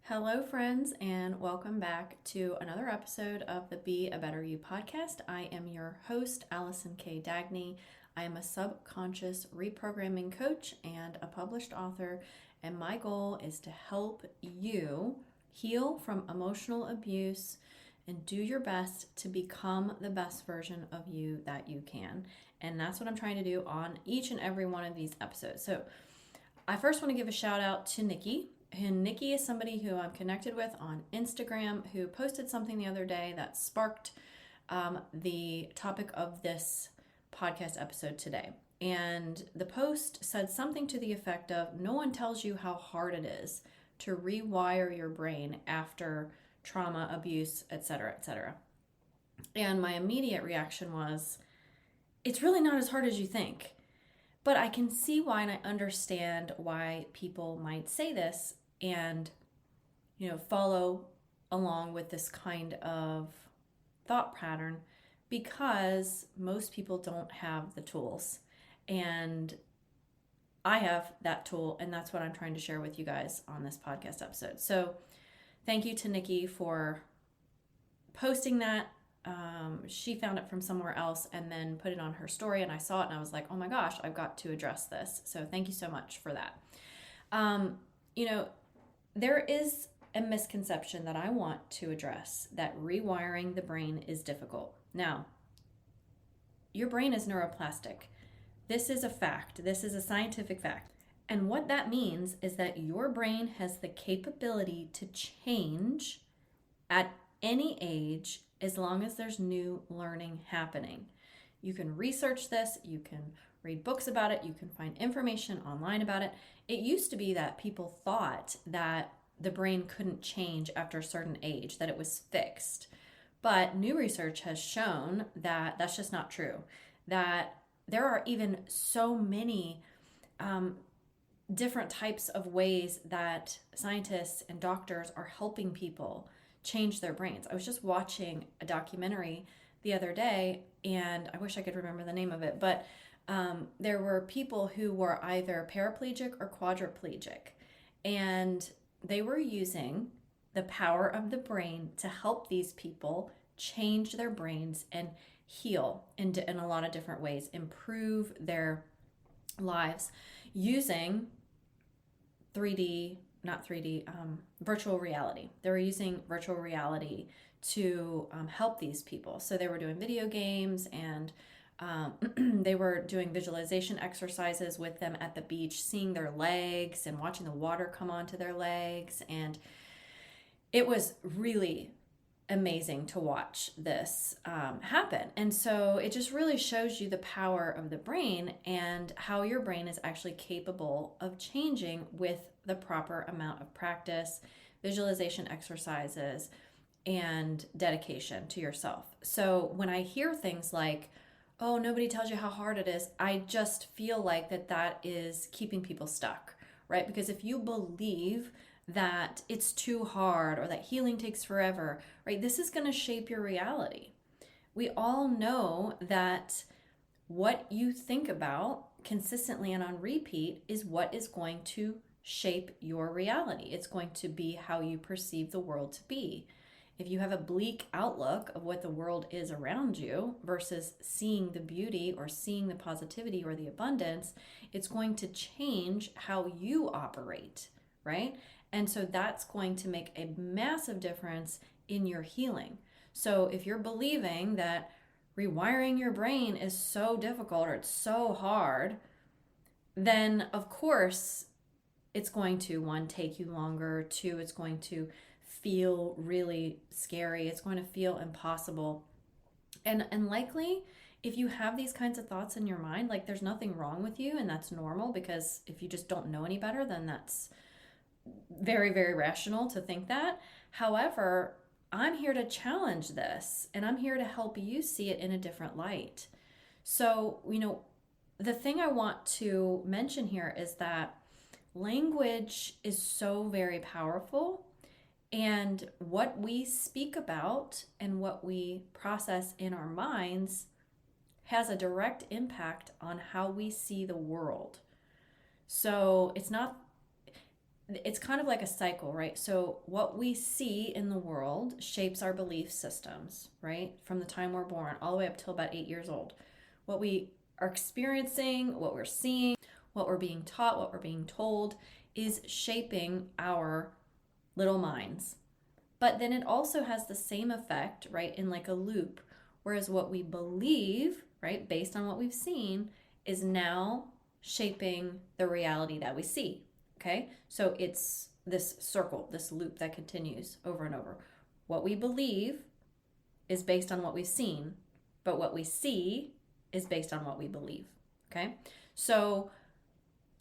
Hello, friends, and welcome back to another episode of the Be a Better You podcast. I am your host, Allison K. Dagny. I am a subconscious reprogramming coach and a published author, and my goal is to help you heal from emotional abuse and do your best to become the best version of you that you can. And that's what I'm trying to do on each and every one of these episodes. So I first want to give a shout out to Nikki. And Nikki is somebody who I'm connected with on Instagram who posted something the other day that sparked the topic of this podcast episode today. And the post said something to the effect of, no one tells you how hard it is to rewire your brain after trauma, abuse, etc., etc. And my immediate reaction was, it's really not as hard as you think. But I can see why, and I understand why people might say this and, follow along with this kind of thought pattern, because most people don't have the tools. And I have that tool, and that's what I'm trying to share with you guys on this podcast episode. So thank you to Nikki for posting that. She found it from somewhere else and then put it on her story, and I saw it and I was like, oh my gosh, I've got to address this. So thank you so much for that. There is a misconception that I want to address, that rewiring the brain is difficult. Now, your brain is neuroplastic. This is a fact. This is a scientific fact. And what that means is that your brain has the capability to change at any age as long as there's new learning happening. You can research this, you can read books about it, you can find information online about it. It used to be that people thought that the brain couldn't change after a certain age, that it was fixed. But new research has shown that that's just not true, that there are even so many different types of ways that scientists and doctors are helping people change their brains. I was just watching a documentary the other day, and I wish I could remember the name of it, but there were people who were either paraplegic or quadriplegic, and they were using the power of the brain to help these people change their brains and heal in a lot of different ways, improve their lives using virtual reality. They were using virtual reality to help these people. So they were doing video games, and they were doing visualization exercises with them at the beach, seeing their legs and watching the water come onto their legs. And it was really amazing to watch this happen. And so it just really shows you the power of the brain and how your brain is actually capable of changing with the proper amount of practice, visualization exercises, and dedication to yourself. So when I hear things like, oh, nobody tells you how hard it is, I just feel like that is keeping people stuck, right? Because if you believe that it's too hard or that healing takes forever, right, this is going to shape your reality. We all know that what you think about consistently and on repeat is what is going to shape your reality. It's going to be how you perceive the world to be. If you have a bleak outlook of what the world is around you versus seeing the beauty or seeing the positivity or the abundance, it's going to change how you operate, right? And so that's going to make a massive difference in your healing. So if you're believing that rewiring your brain is so difficult or it's so hard, then of course it's going to, one, take you longer, two, it's going to feel really scary, it's going to feel impossible. And likely, if you have these kinds of thoughts in your mind, like there's nothing wrong with you, and that's normal, because if you just don't know any better, then that's very, very rational to think that. However, I'm here to challenge this, and I'm here to help you see it in a different light. So, the thing I want to mention here is that language is so very powerful, and what we speak about and what we process in our minds has a direct impact on how we see the world. So it's not it's kind of like a cycle, right? So what we see in the world shapes our belief systems, right? From the time we're born all the way up till about 8 years old. What we are experiencing, what we're seeing, what we're being taught, what we're being told is shaping our little minds. But then it also has the same effect, right, in like a loop. Whereas what we believe, right, based on what we've seen, is now shaping the reality that we see. Okay? So it's this circle, this loop that continues over and over. What we believe is based on what we've seen, but what we see is based on what we believe. Okay? So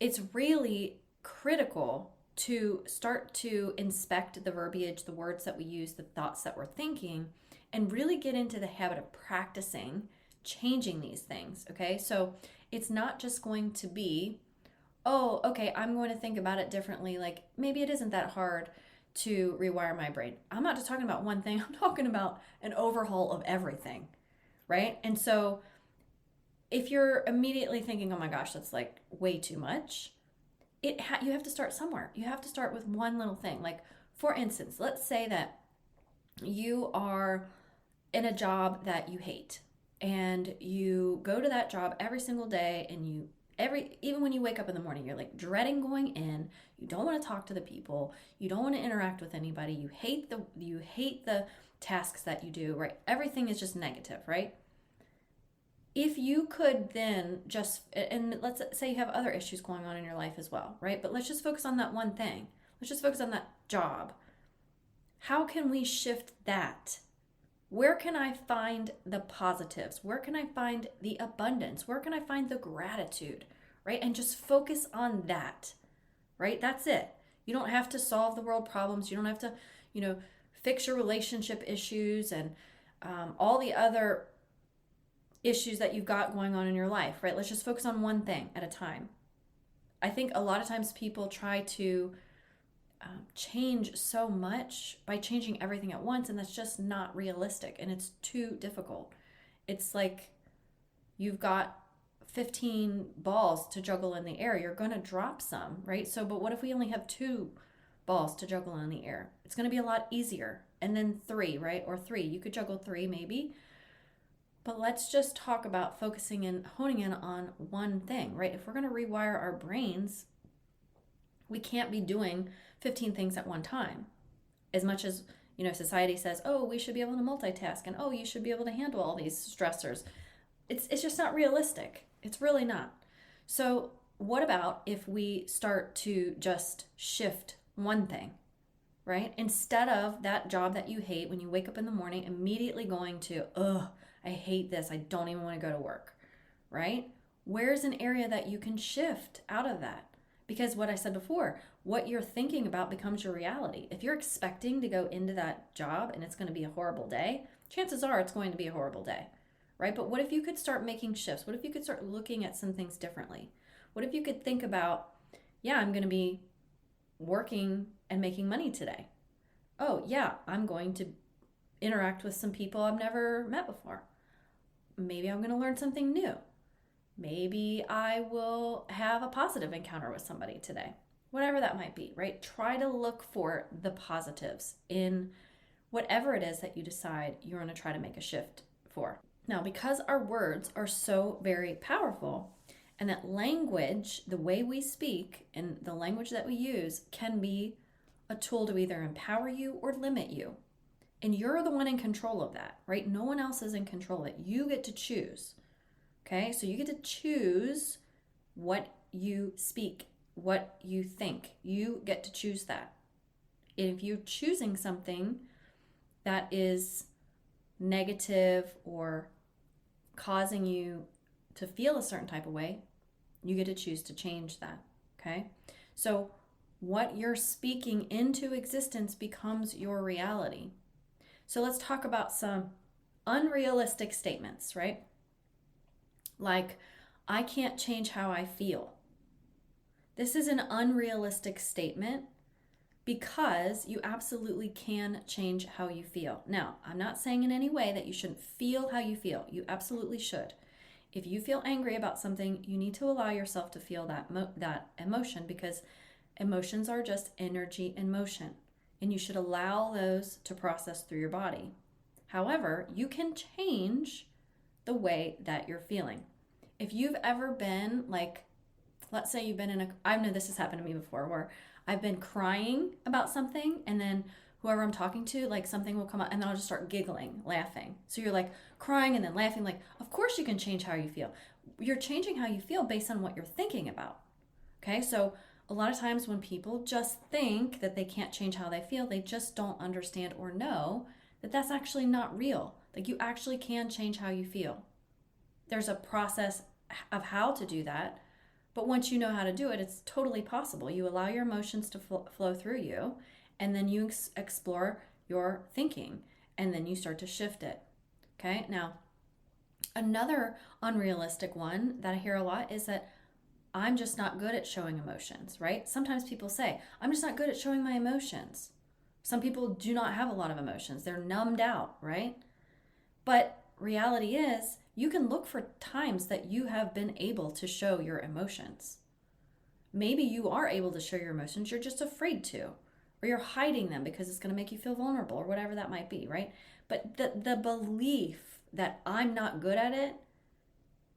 it's really critical to start to inspect the verbiage, the words that we use, the thoughts that we're thinking, and really get into the habit of practicing changing these things, okay? So it's not just going to be, oh, okay, I'm going to think about it differently. Like maybe it isn't that hard to rewire my brain. I'm not just talking about one thing, I'm talking about an overhaul of everything, right? And so if you're immediately thinking, oh my gosh, that's like way too much, you have to start somewhere. You have to start with one little thing. Like, for instance, let's say that you are in a job that you hate and you go to that job every single day, and even when you wake up in the morning, you're like dreading going in. You don't want to talk to the people. You don't want to interact with anybody. You hate the tasks that you do, right? Everything is just negative, right? If you could then just, and let's say you have other issues going on in your life as well, right? But let's just focus on that one thing. Let's just focus on that job. How can we shift that? Where can I find the positives? Where can I find the abundance? Where can I find the gratitude, right? And just focus on that, right? That's it. You don't have to solve the world problems. You don't have to, fix your relationship issues and all the other issues that you've got going on in your life, right? Let's just focus on one thing at a time. I think a lot of times people try to change so much by changing everything at once, and that's just not realistic, and it's too difficult. It's like you've got 15 balls to juggle in the air. You're going to drop some, right? So, but what if we only have 2 balls to juggle in the air? It's going to be a lot easier. And then 3, right? Or 3. You could juggle 3 maybe. But let's just talk about focusing and honing in on one thing, right? If we're going to rewire our brains, we can't be doing 15 things at one time. As much as, society says, oh, we should be able to multitask, and oh, you should be able to handle all these stressors. It's just not realistic. It's really not. So what about if we start to just shift one thing, right? Instead of that job that you hate, when you wake up in the morning, immediately going to, I hate this. I don't even want to go to work, right? Where's an area that you can shift out of that? Because what I said before, what you're thinking about becomes your reality. If you're expecting to go into that job and it's going to be a horrible day, chances are it's going to be a horrible day, right? But what if you could start making shifts? What if you could start looking at some things differently? What if you could think about, yeah, I'm going to be working and making money today. Oh, yeah, I'm going to interact with some people I've never met before. Maybe I'm going to learn something new. Maybe I will have a positive encounter with somebody today. Whatever that might be, right? Try to look for the positives in whatever it is that you decide you're going to try to make a shift for. Now, because our words are so very powerful, and that language, the way we speak and the language that we use, can be a tool to either empower you or limit you. And you're the one in control of that, right? No one else is in control of it. You get to choose, okay? So you get to choose what you speak, what you think. You get to choose that. If you're choosing something that is negative or causing you to feel a certain type of way, you get to choose to change that, okay? So what you're speaking into existence becomes your reality. So let's talk about some unrealistic statements, right? Like, I can't change how I feel. This is an unrealistic statement because you absolutely can change how you feel. Now, I'm not saying in any way that you shouldn't feel how you feel. You absolutely should. If you feel angry about something, you need to allow yourself to feel that emotion, because Emotions are just energy in motion, and you should allow those to process through your body. However, you can change the way that you're feeling. If you've ever been like, let's say you've been in I know this has happened to me before, where I've been crying about something, and then whoever I'm talking to, like something will come up and then I'll just start giggling, laughing. So you're like crying and then laughing. Like, of course you can change how you feel. You're changing how you feel based on what you're thinking about. Okay, so a lot of times when people just think that they can't change how they feel, they just don't understand or know that that's actually not real. Like, you actually can change how you feel. There's a process of how to do that, but once you know how to do it, it's totally possible. You allow your emotions to flow through you, and then you explore your thinking, and then you start to shift it. Okay, now another unrealistic one that I hear a lot is that I'm just not good at showing emotions, right? Sometimes people say, I'm just not good at showing my emotions. Some people do not have a lot of emotions. They're numbed out, right? But reality is, you can look for times that you have been able to show your emotions. Maybe you are able to show your emotions, you're just afraid to, or you're hiding them because it's going to make you feel vulnerable, or whatever that might be, right? But the belief that I'm not good at it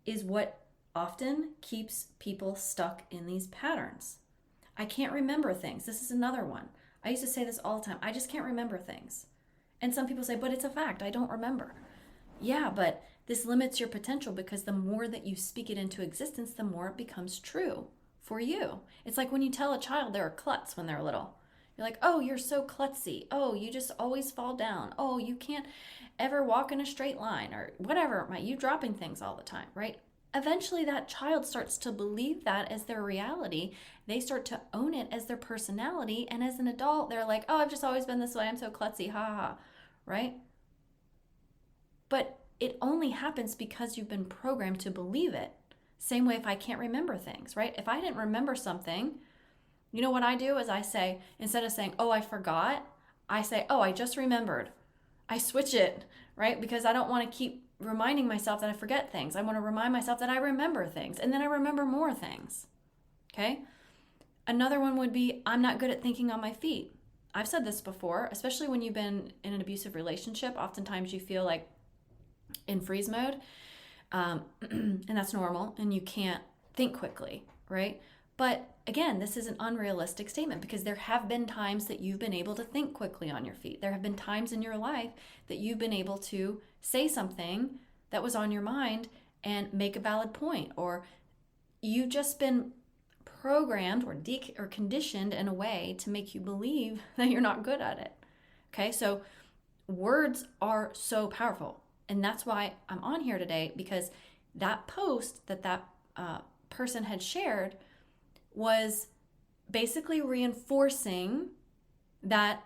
is what often keeps people stuck in these patterns. I can't remember things. This is another one. I used to say this all the time. I just can't remember things. And some people say, but it's a fact. I don't remember. Yeah, but this limits your potential, because the more that you speak it into existence, the more it becomes true for you. It's like when you tell a child they're a klutz when they're little. You're like, oh, you're so klutzy. Oh, you just always fall down. Oh, you can't ever walk in a straight line, or whatever. You dropping things all the time, right? Eventually that child starts to believe that as their reality. They start to own it as their personality. And as an adult, they're like, oh, I've just always been this way. I'm so klutzy. Ha ha. Right? But it only happens because you've been programmed to believe it. Same way if I can't remember things, right? If I didn't remember something, you know what I do is I say, instead of saying, oh, I forgot, I say, oh, I just remembered. I switch it, right? Because I don't want to keep reminding myself that I forget things. I want to remind myself that I remember things, and then I remember more things. Okay? Another one would be, I'm not good at thinking on my feet. I've said this before, especially when you've been in an abusive relationship. Oftentimes you feel like in freeze mode, and that's normal, and you can't think quickly, right? But again, this is an unrealistic statement, because there have been times that you've been able to think quickly on your feet. There have been times in your life that you've been able to say something that was on your mind and make a valid point, or you've just been programmed or conditioned in a way to make you believe that you're not good at it. Okay, so words are so powerful, and that's why I'm on here today, because that post that person had shared was basically reinforcing that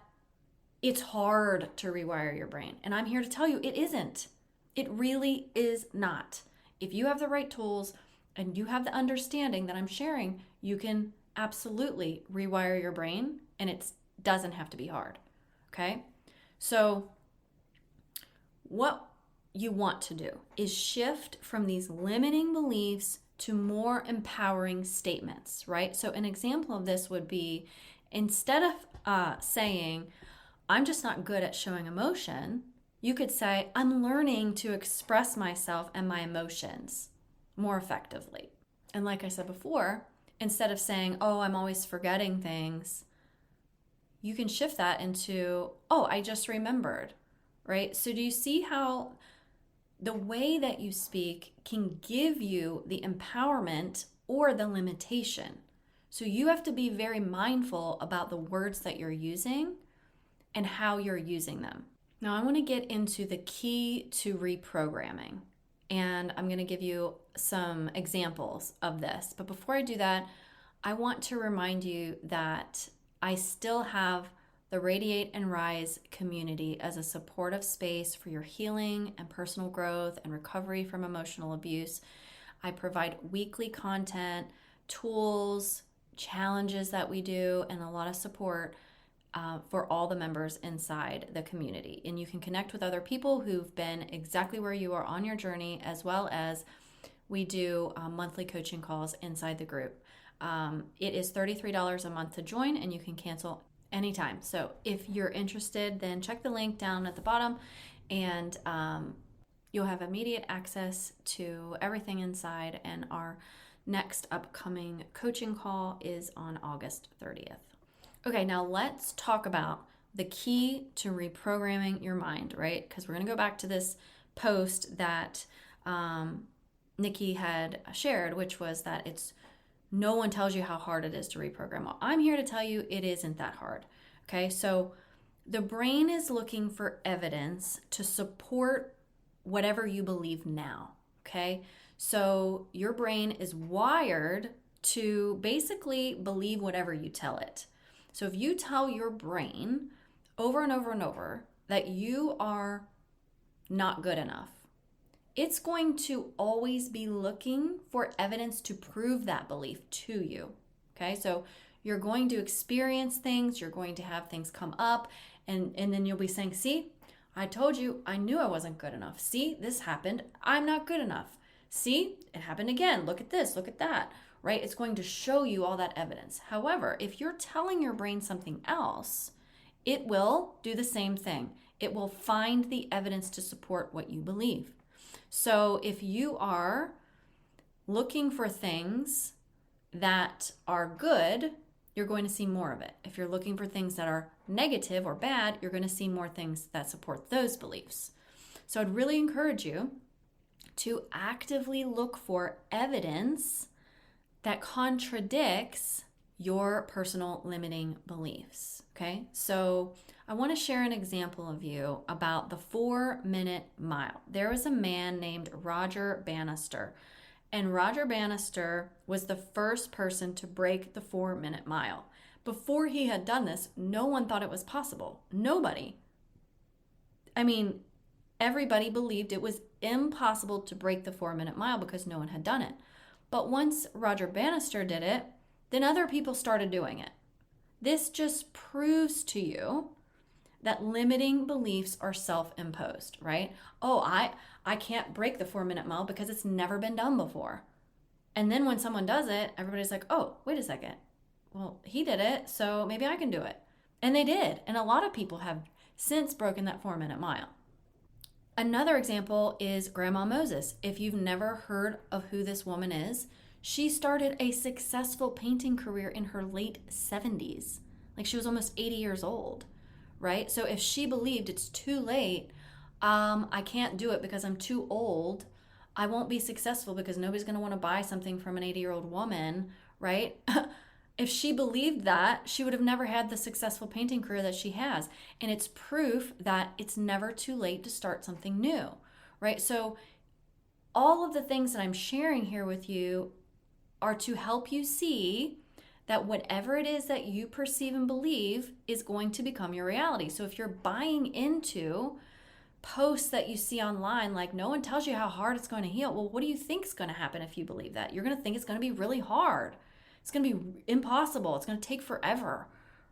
it's hard to rewire your brain. And I'm here to tell you it isn't. It really is not. If you have the right tools and you have the understanding that I'm sharing, you can absolutely rewire your brain, and it doesn't have to be hard. Okay? So what you want to do is shift from these limiting beliefs to more empowering statements, right? So an example of this would be, instead of saying, I'm just not good at showing emotion, you could say, I'm learning to express myself and my emotions more effectively. And like I said before, instead of saying, oh, I'm always forgetting things, you can shift that into, oh, I just remembered, right? So do you see how the way that you speak can give you the empowerment or the limitation? So you have to be very mindful about the words that you're using and how you're using them. Now, I want to get into the key to reprogramming, and I'm going to give you some examples of this. But before I do that, I want to remind you that I still have the Radiate and Rise community as a supportive space for your healing and personal growth and recovery from emotional abuse. I provide weekly content, tools, challenges that we do, and a lot of support for all the members inside the community. And you can connect with other people who've been exactly where you are on your journey, as well as we do monthly coaching calls inside the group. It is $33 a month to join, and you can cancel anytime. So if you're interested, then check the link down at the bottom, and you'll have immediate access to everything inside. And our next upcoming coaching call is on August 30th. Okay, now let's talk about the key to reprogramming your mind, right? Because we're going to go back to this post that Nikki had shared, which was that no one tells you how hard it is to reprogram. Well, I'm here to tell you it isn't that hard. Okay, so the brain is looking for evidence to support whatever you believe now. Okay, so your brain is wired to basically believe whatever you tell it. So if you tell your brain over and over and over that you are not good enough, it's going to always be looking for evidence to prove that belief to you. Okay, so you're going to experience things, you're going to have things come up, and then you'll be saying, see, I told you, I knew I wasn't good enough. See, this happened, I'm not good enough. See, it happened again, look at this, look at that, right? It's going to show you all that evidence. However, if you're telling your brain something else, it will do the same thing. It will find the evidence to support what you believe. So if you are looking for things that are good, you're going to see more of it. If you're looking for things that are negative or bad, you're going to see more things that support those beliefs. So I'd really encourage you to actively look for evidence that contradicts your personal limiting beliefs. Okay, so I want to share an example of you about the 4-minute mile. There was a man named Roger Bannister, and Roger Bannister was the first person to break the 4-minute mile. Before he had done this, no one thought it was possible. Nobody. I mean, everybody believed it was impossible to break the 4-minute mile because no one had done it. But once Roger Bannister did it, then other people started doing it. This just proves to you that limiting beliefs are self-imposed, right? Oh, I can't break the 4-minute mile because it's never been done before. And then when someone does it, everybody's like, oh, wait a second. Well, he did it, so maybe I can do it. And they did. And a lot of people have since broken that 4-minute mile. Another example is Grandma Moses. If you've never heard of who this woman is, she started a successful painting career in her late 70s. Like, she was almost 80 years old, right? So if she believed it's too late, I can't do it because I'm too old, I won't be successful because nobody's going to want to buy something from an 80-year-old woman, right? If she believed that, she would have never had the successful painting career that she has. And it's proof that it's never too late to start something new, right? So all of the things that I'm sharing here with you are to help you see that whatever it is that you perceive and believe is going to become your reality. So if you're buying into posts that you see online, like no one tells you how hard it's going to heal, well, what do you think is going to happen if you believe that? You're going to think it's going to be really hard. It's going to be impossible. It's going to take forever,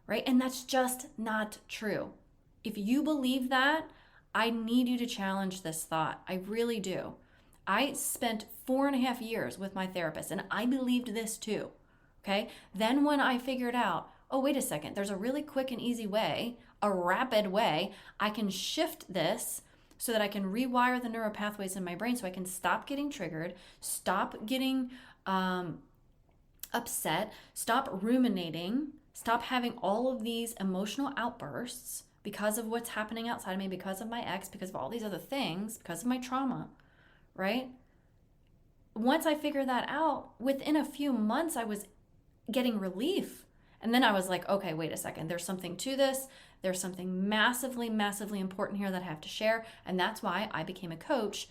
right? And that's just not true. If you believe that, I need you to challenge this thought. I really do. I spent 4.5 years with my therapist, and I believed this too, okay? Then when I figured out, oh, wait a second, there's a really quick and easy way, a rapid way, I can shift this so that I can rewire the neural pathways in my brain so I can stop getting triggered, stop getting upset, stop ruminating, stop having all of these emotional outbursts because of what's happening outside of me, because of my ex, because of all these other things, because of my trauma, right? Once I figured that out, within a few months, I was getting relief. And then I was like, okay, wait a second. There's something to this. There's something massively, massively important here that I have to share. And that's why I became a coach,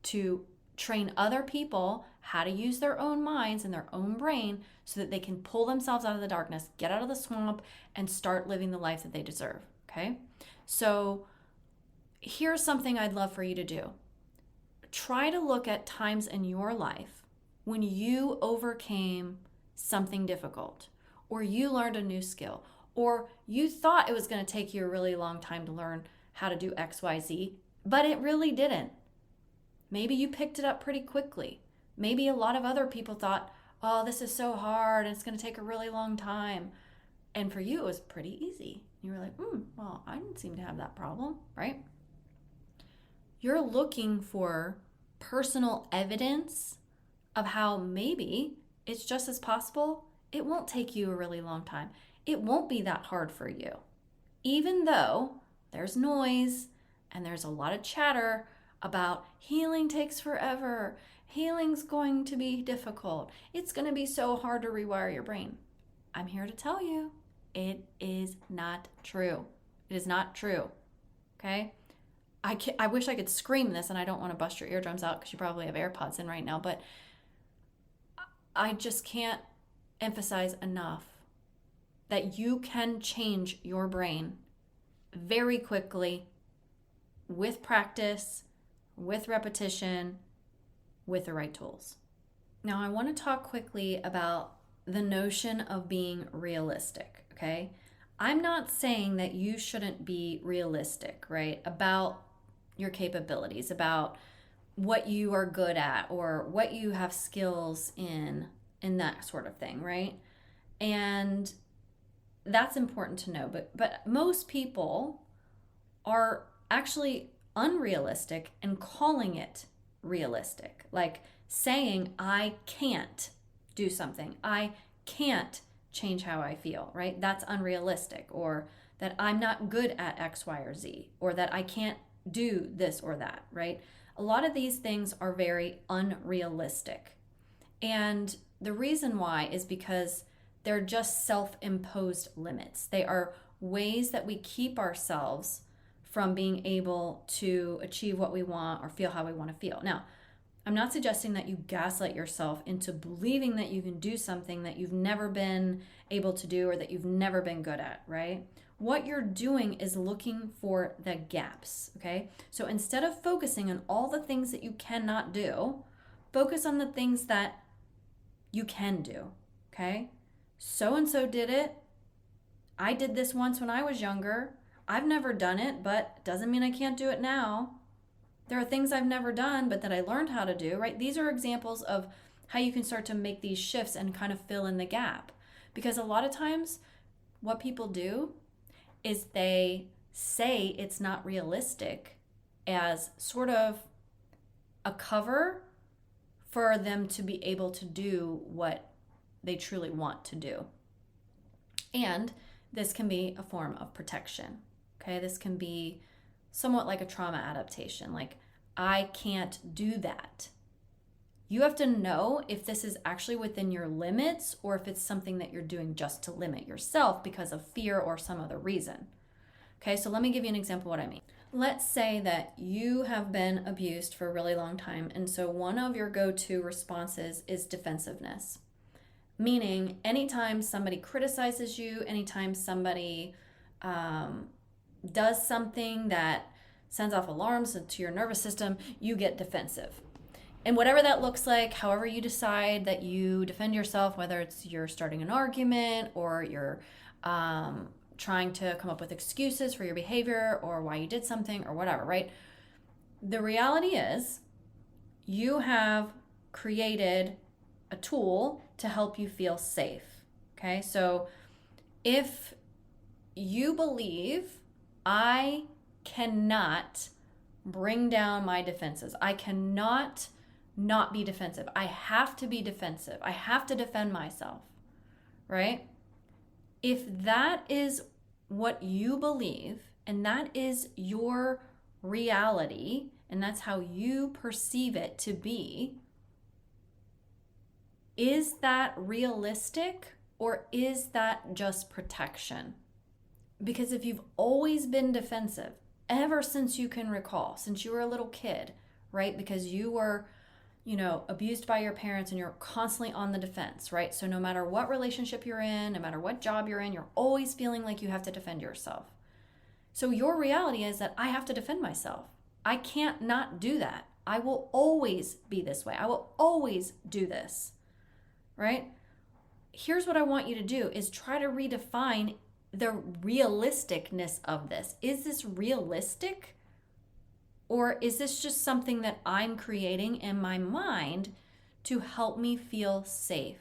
to train other people how to use their own minds and their own brain so that they can pull themselves out of the darkness, get out of the swamp, and start living the life that they deserve, okay? So here's something I'd love for you to do. Try to look at times in your life when you overcame something difficult, or you learned a new skill, or you thought it was going to take you a really long time to learn how to do XYZ, but it really didn't. Maybe you picked it up pretty quickly. Maybe a lot of other people thought, oh, this is so hard and it's going to take a really long time. And for you, it was pretty easy. You were like, well, I didn't seem to have that problem, right? You're looking for personal evidence of how maybe it's just as possible. It won't take you a really long time. It won't be that hard for you. Even though there's noise and there's a lot of chatter about healing takes forever, healing's going to be difficult, it's going to be so hard to rewire your brain. I'm here to tell you, it is not true. It is not true, okay? I wish I could scream this, and I don't want to bust your eardrums out because you probably have AirPods in right now, but I just can't emphasize enough that you can change your brain very quickly with practice, with repetition, with the right tools. Now, I want to talk quickly about the notion of being realistic, okay? I'm not saying that you shouldn't be realistic, right? About your capabilities, about what you are good at or what you have skills in that sort of thing, right? And that's important to know. But most people are actually unrealistic and calling it realistic, like saying, I can't do something. I can't change how I feel, right? That's unrealistic. Or that I'm not good at X, Y, or Z, or that I can't do this or that, right? A lot of these things are very unrealistic. And the reason why is because they're just self-imposed limits. They are ways that we keep ourselves from being able to achieve what we want or feel how we want to feel. Now, I'm not suggesting that you gaslight yourself into believing that you can do something that you've never been able to do or that you've never been good at, right? What you're doing is looking for the gaps, okay? So instead of focusing on all the things that you cannot do, focus on the things that you can do, okay? So-and-so did it. I did this once when I was younger. I've never done it, but it doesn't mean I can't do it now. There are things I've never done, but that I learned how to do, right? These are examples of how you can start to make these shifts and kind of fill in the gap. Because a lot of times what people do is they say it's not realistic as sort of a cover for them to be able to do what they truly want to do. And this can be a form of protection, okay? This can be somewhat like a trauma adaptation, like, I can't do that. You have to know if this is actually within your limits or if it's something that you're doing just to limit yourself because of fear or some other reason. Okay, so let me give you an example of what I mean. Let's say that you have been abused for a really long time, and so one of your go-to responses is defensiveness. Meaning, anytime somebody criticizes you, anytime somebody does something that sends off alarms to your nervous system, you get defensive. And whatever that looks like, however you decide that you defend yourself, whether it's you're starting an argument or you're trying to come up with excuses for your behavior or why you did something or whatever, right? The reality is you have created a tool to help you feel safe, okay? So if you believe, I cannot bring down my defenses, I cannot not be defensive, I have to be defensive, I have to defend myself, right? If that is what you believe and that is your reality and that's how you perceive it to be, is that realistic or is that just protection? Because if you've always been defensive, ever since you can recall, since you were a little kid, right? Because you were, abused by your parents and you're constantly on the defense, right? So no matter what relationship you're in, no matter what job you're in, you're always feeling like you have to defend yourself. So your reality is that I have to defend myself. I can't not do that. I will always be this way. I will always do this, right? Here's what I want you to do is try to redefine the realisticness of this. Is this realistic? Or is this just something that I'm creating in my mind to help me feel safe?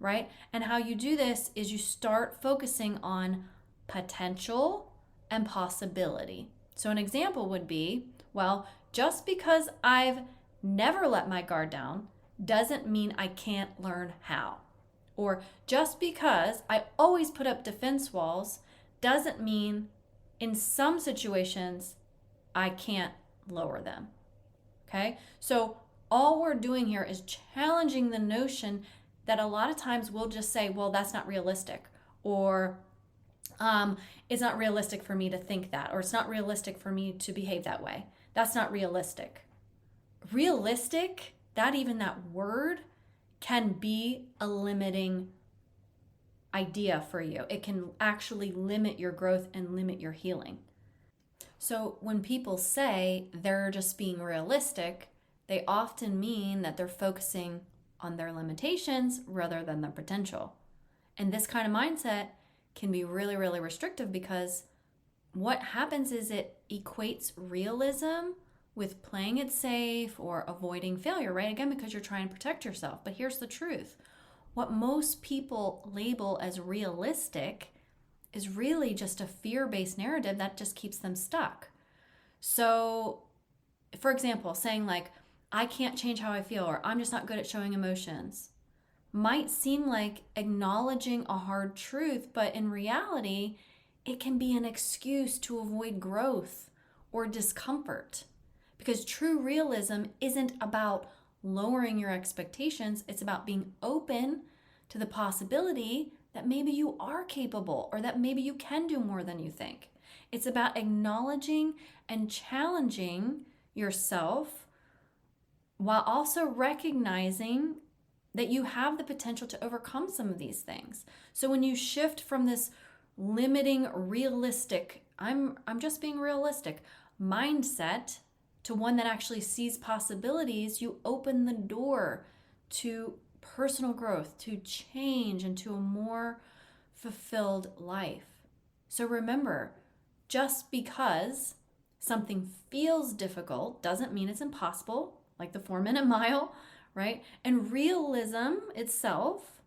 right? And how you do this is you start focusing on potential and possibility. So an example would be, well, just because I've never let my guard down doesn't mean I can't learn how. Or just because I always put up defense walls doesn't mean in some situations I can't lower them. Okay? So all we're doing here is challenging the notion that a lot of times we'll just say, well, that's not realistic, or it's not realistic for me to think that, or it's not realistic for me to behave that way. That's not realistic. Realistic, that word can be a limiting idea for you. It can actually limit your growth and limit your healing. So when people say they're just being realistic, they often mean that they're focusing on their limitations rather than their potential. And this kind of mindset can be really, really restrictive, because what happens is it equates realism with playing it safe or avoiding failure, right? Again, because you're trying to protect yourself. But here's the truth. What most people label as realistic is really just a fear-based narrative that just keeps them stuck. So, for example, saying like, I can't change how I feel, or I'm just not good at showing emotions, might seem like acknowledging a hard truth, but in reality, it can be an excuse to avoid growth or discomfort. Because true realism isn't about lowering your expectations, it's about being open to the possibility that maybe you are capable, or that maybe you can do more than you think. It's about acknowledging and challenging yourself while also recognizing that you have the potential to overcome some of these things. So when you shift from this limiting realistic, I'm just being realistic mindset to one that actually sees possibilities, you open the door to personal growth, to change, and to a more fulfilled life. So remember, just because something feels difficult doesn't mean it's impossible, like the 4-minute mile, right? And realism itself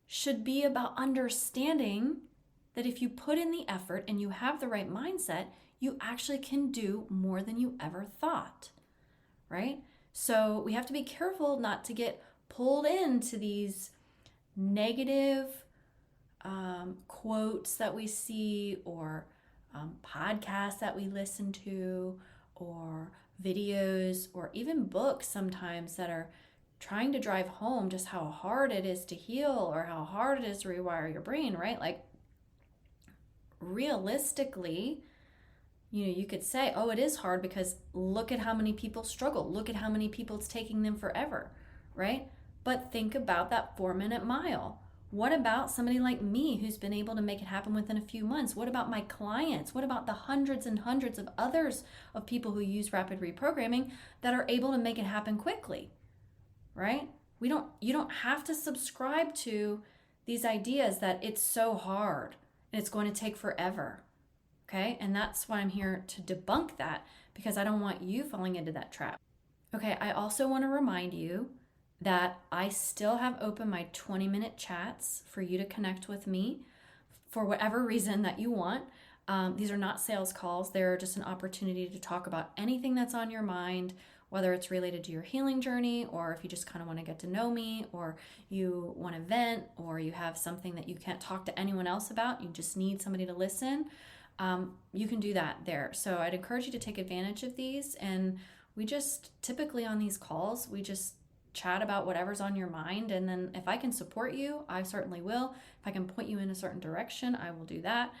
should be about understanding that if you put in the effort and you have the right mindset, you actually can do more than you ever thought, right? So we have to be careful not to get pulled into these negative quotes that we see, or podcasts that we listen to, or videos, or even books sometimes that are trying to drive home just how hard it is to heal, or how hard it is to rewire your brain, right? Like, realistically, you could say, oh, it is hard because look at how many people struggle. Look at how many people it's taking them forever, right? But think about that 4-minute mile. What about somebody like me who's been able to make it happen within a few months? What about my clients? What about the hundreds and hundreds of others of people who use rapid reprogramming that are able to make it happen quickly, right? You don't have to subscribe to these ideas that it's so hard and it's going to take forever. Okay, and that's why I'm here to debunk that, because I don't want you falling into that trap. Okay, I also want to remind you that I still have open my 20-minute chats for you to connect with me for whatever reason that you want. These are not sales calls. They're just an opportunity to talk about anything that's on your mind, whether it's related to your healing journey, or if you just kind of want to get to know me, or you want to vent, or you have something that you can't talk to anyone else about, you just need somebody to listen. You can do that there. So I'd encourage you to take advantage of these. And we just typically on these calls, we just chat about whatever's on your mind. And then if I can support you, I certainly will. If I can point you in a certain direction, I will do that.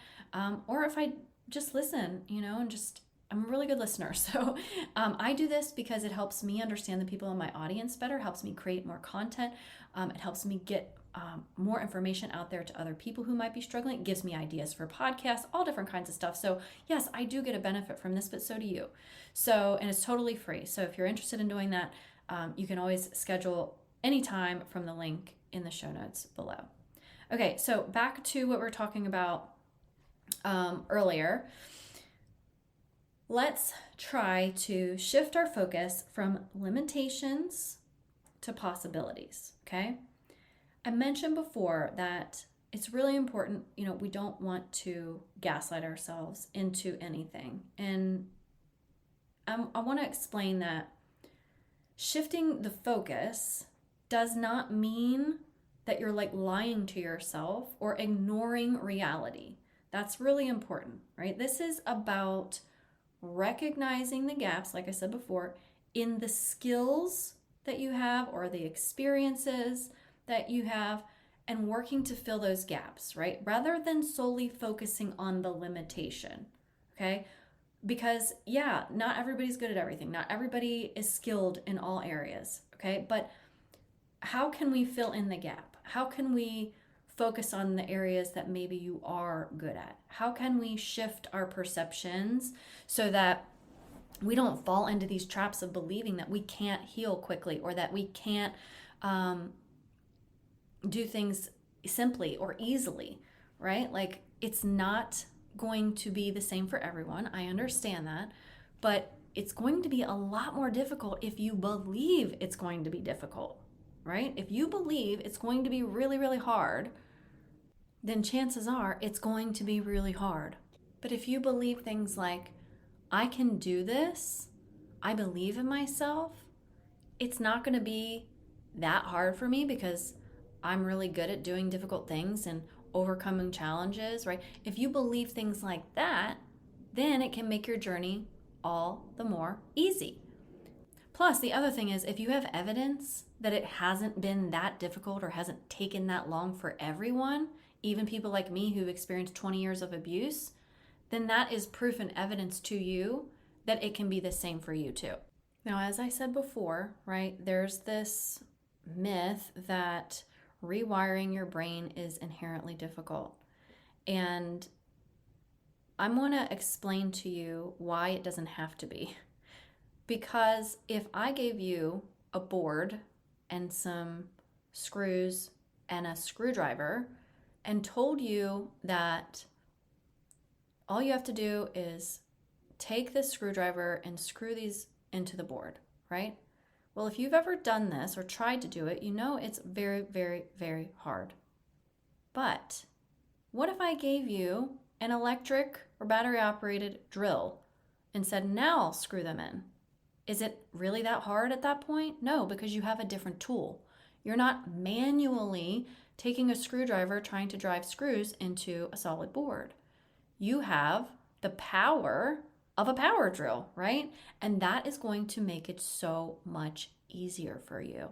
Or if I just listen, and just, I'm a really good listener. So I do this because it helps me understand the people in my audience better, helps me create more content. It helps me get more information out there to other people who might be struggling. It gives me ideas for podcasts, all different kinds of stuff. So yes, I do get a benefit from this, but so do you. So, and it's totally free. So if you're interested in doing that, you can always schedule anytime from the link in the show notes below. Okay, so back to what we were talking about earlier. Let's try to shift our focus from limitations to possibilities, okay? I mentioned before that it's really important, we don't want to gaslight ourselves into anything. And I want to explain that shifting the focus does not mean that you're like lying to yourself or ignoring reality. That's really important, right? This is about recognizing the gaps, like I said before, in the skills that you have or the experiences that you have, and working to fill those gaps, right? Rather than solely focusing on the limitation, okay? Because, yeah, not everybody's good at everything. Not everybody is skilled in all areas, okay? But how can we fill in the gap? How can we focus on the areas that maybe you are good at? How can we shift our perceptions so that we don't fall into these traps of believing that we can't heal quickly or that we can't do things simply or easily, right? Like, it's not going to be the same for everyone. I understand that, but it's going to be a lot more difficult if you believe it's going to be difficult, right? If you believe it's going to be really, really hard, then chances are it's going to be really hard. But if you believe things like, I can do this, I believe in myself, it's not going to be that hard for me because I'm really good at doing difficult things and overcoming challenges, right? If you believe things like that, then it can make your journey all the more easy. Plus, the other thing is, if you have evidence that it hasn't been that difficult or hasn't taken that long for everyone, even people like me who've experienced 20 years of abuse, then that is proof and evidence to you that it can be the same for you too. Now, as I said before, right, there's this myth that rewiring your brain is inherently difficult. And I'm going to explain to you why it doesn't have to be. Because if I gave you a board and some screws and a screwdriver and told you that all you have to do is take this screwdriver and screw these into the board, right? Well, if you've ever done this or tried to do it, you know it's very, very, very hard. But what if I gave you an electric or battery operated drill and said, now I'll screw them in? Is it really that hard at that point? No, because you have a different tool. You're not manually taking a screwdriver trying to drive screws into a solid board. You have the power of a power drill, right? And that is going to make it so much easier for you.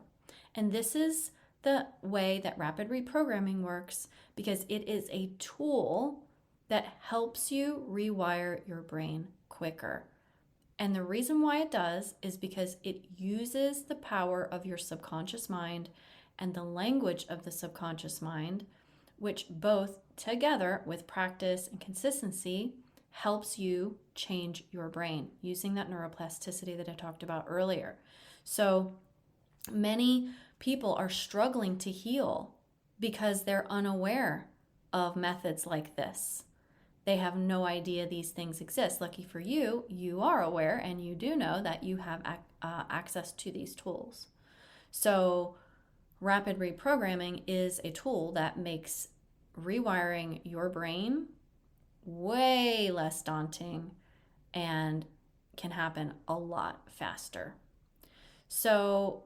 And this is the way that rapid reprogramming works, because it is a tool that helps you rewire your brain quicker. And the reason why it does is because it uses the power of your subconscious mind and the language of the subconscious mind, which both together with practice and consistency helps you change your brain using that neuroplasticity that I talked about earlier. So many people are struggling to heal because they're unaware of methods like this. They have no idea these things exist. Lucky for you, you are aware and you do know that you have access to these tools. So rapid reprogramming is a tool that makes rewiring your brain way less daunting and can happen a lot faster. So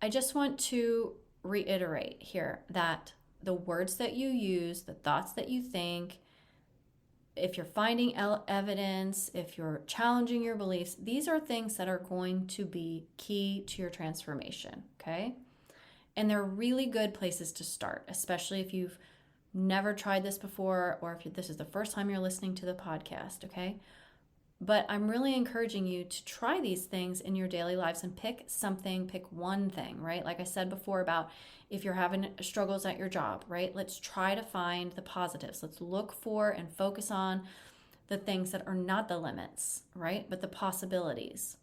I just want to reiterate here that the words that you use, the thoughts that you think, if you're finding evidence, if you're challenging your beliefs, these are things that are going to be key to your transformation, okay? And they're really good places to start, especially if you've never tried this before or if this is the first time you're listening to the podcast, okay? But I'm really encouraging you to try these things in your daily lives and pick one thing, right? Like I said before about if you're having struggles at your job, right? Let's try to find the positives. Let's look for and focus on the things that are not the limits, right? But the possibilities.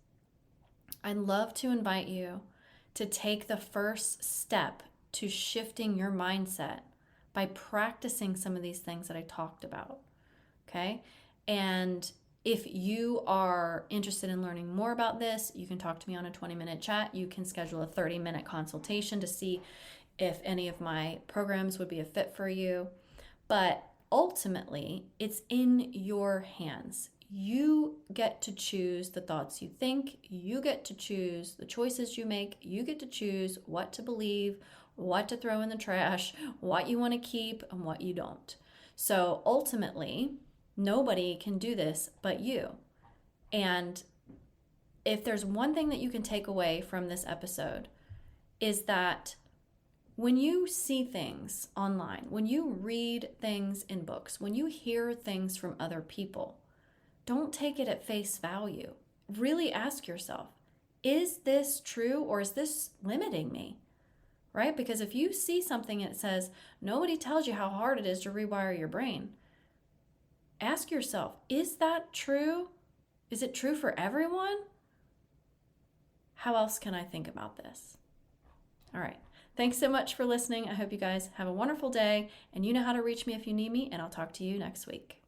I'd love to invite you to take the first step to shifting your mindset by practicing some of these things that I talked about, okay? And if you are interested in learning more about this, you can talk to me on a 20-minute chat. You can schedule a 30-minute consultation to see if any of my programs would be a fit for you. But ultimately, it's in your hands. You get to choose the thoughts you think. You get to choose the choices you make. You get to choose what to believe, what to throw in the trash, what you want to keep, and what you don't. So ultimately, nobody can do this but you. And if there's one thing that you can take away from this episode, is that when you see things online, when you read things in books, when you hear things from other people, don't take it at face value. Really ask yourself, is this true or is this limiting me? Right? Because if you see something and it says, nobody tells you how hard it is to rewire your brain, ask yourself, is that true? Is it true for everyone? How else can I think about this? All right. Thanks so much for listening. I hope you guys have a wonderful day, and you know how to reach me if you need me, and I'll talk to you next week.